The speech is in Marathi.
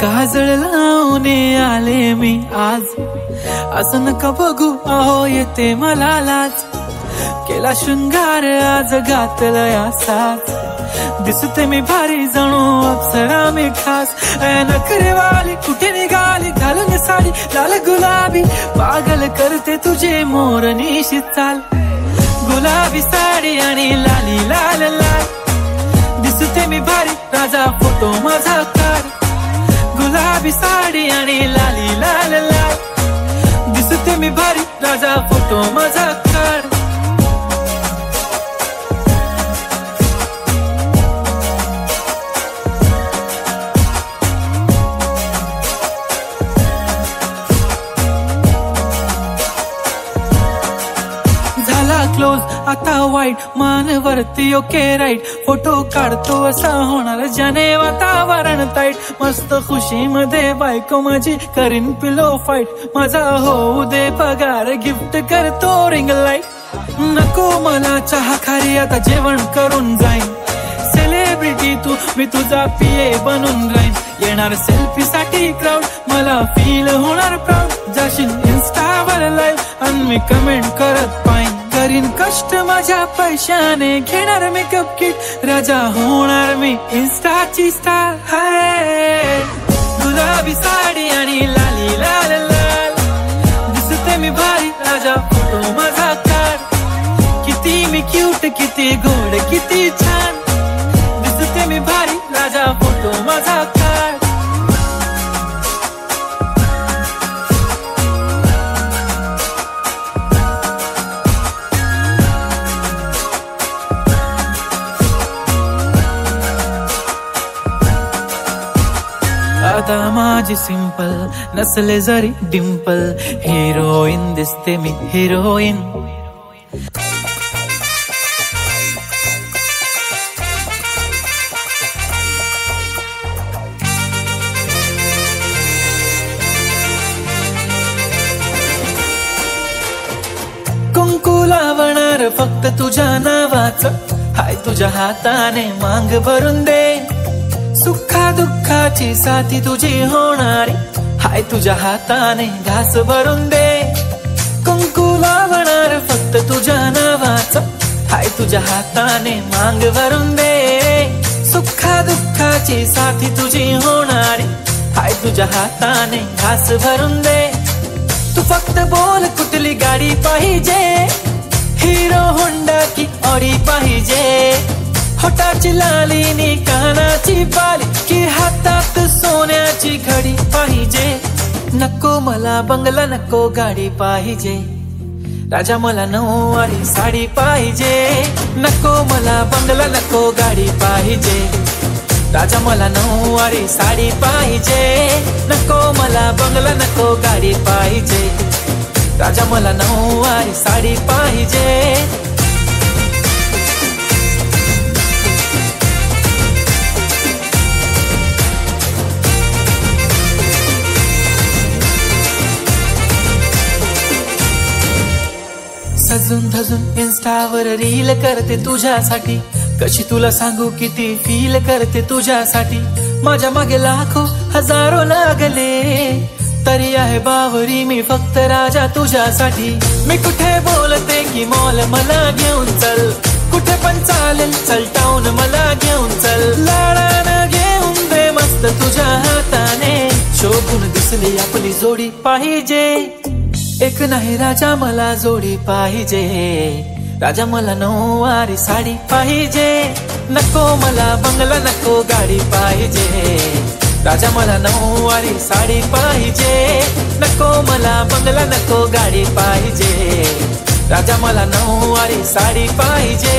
काजळ लावून आले मी आज, असं नका बघू अहो येते मला लाज. केला शृंगार आज घातला साज, दिसते मी भारी जणू अप्सरा मी खास. नखरेवाली कुठे निघाली घालून साडी लाल गुलाबी, पागल करते तुझे मोरनीशी चाल. गुलाबी साडी आणि लाली लाल लाल, दिसते मी भारी राजा फोटो माझा काढ. गुलाबी साडी आणि लाली लाल लाल, दिसते मी भारी राजा फोटो माझा काढ. क्लोज आता वाईट मानवरती ओके राईट, फोटो काढतो असा होणार ज्याने वातावरण ताईट. मस्त खुशी मध्ये बायको माझी करीन पिलो फाईट, माझा होऊ दे पगार गिफ्ट करतो रिंग लाईट. नको मला चहा खारी आता जेवण करून जाईन, सेलिब्रिटी तू मी तुझा पीए बनून राहीन. येणार सेल्फी साठी क्राऊड मला फील होणार प्राऊड, जाशील इन्स्टावर लाईव्ह आणि मी कमेंट करत पाहिन. करीन कष्ट माझ्या पैशाने घेणार मेकअप किट, राजा होणार मी इन्स्टाची स्टार. हाय गुलाबी साडी आणि लाली लाल लाल, दिसते मी भारी राजा फोटो माझा काढ. किती मी क्यूट किती गोड किती छान, दिसते मी भारी राजा फोटो माझा काढ. आता माझी सिंपल नसले जरी डिंपल, हिरोईन दिसते मी हिरोईन. कुंकू लावणार फक्त तुझ्या नावाचं, हाय तुझ्या हाताने मांग भरून दे. सुखा दुःखाची साथी तुझी होणारी, हाय तुझ्या हाताने घास भरून दे. कुंकू लावणार फक्त तुझ्या नावाचं, हाय तुझ्या हाताने मांग भरून दे. सुखा दुःखाची साथी तुझी होणारी, हाय तुझ्या हाताने घास भरून दे. तू फक्त बोल कुठली गाडी पाहिजे, हिरो होंडा की ऑडी पाहिजे. होटाची लालीनी कानाची बाली, की हातात सोन्याची घडी पाहिजे. नको मला बंगला नको गाडी पाहिजे, राजा मला नऊवारी साडी पाहिजे. नको मला बंगला नको गाडी पाहिजे, राजा मला नऊवारी साडी पाहिजे. नको मला बंगला नको गाडी पाहिजे, राजा मला नऊवारी साडी पाहिजे. सजून धजून इन्स्टावर रील करते तुझ्यासाठी, कशी तुला सांगू किती फील करते तुझ्यासाठी. माझ्या मागे लाखो हजारो लागले, तरी आहे बावरी मी फक्त राजा तुझ्यासाठी. मी कुठे बोलते की मॉल मला घेऊन चल, कुठे पण चालेल चल टाऊन मला घेऊन चल. लाडानं घेऊन दे मस्त तुझ्या हाताने, शोभून दिसली आपली जोडी पाहिजे. एक नाही राजा मला जोडी पाहिजे, राजा मला नऊवारी साडी पाहिजे. नको मला बंगला नको गाडी पाहिजे, राजा मला नऊवारी साडी पाहिजे. नको मला बंगला नको गाडी पाहिजे, राजा मला नऊवारी साडी पाहिजे.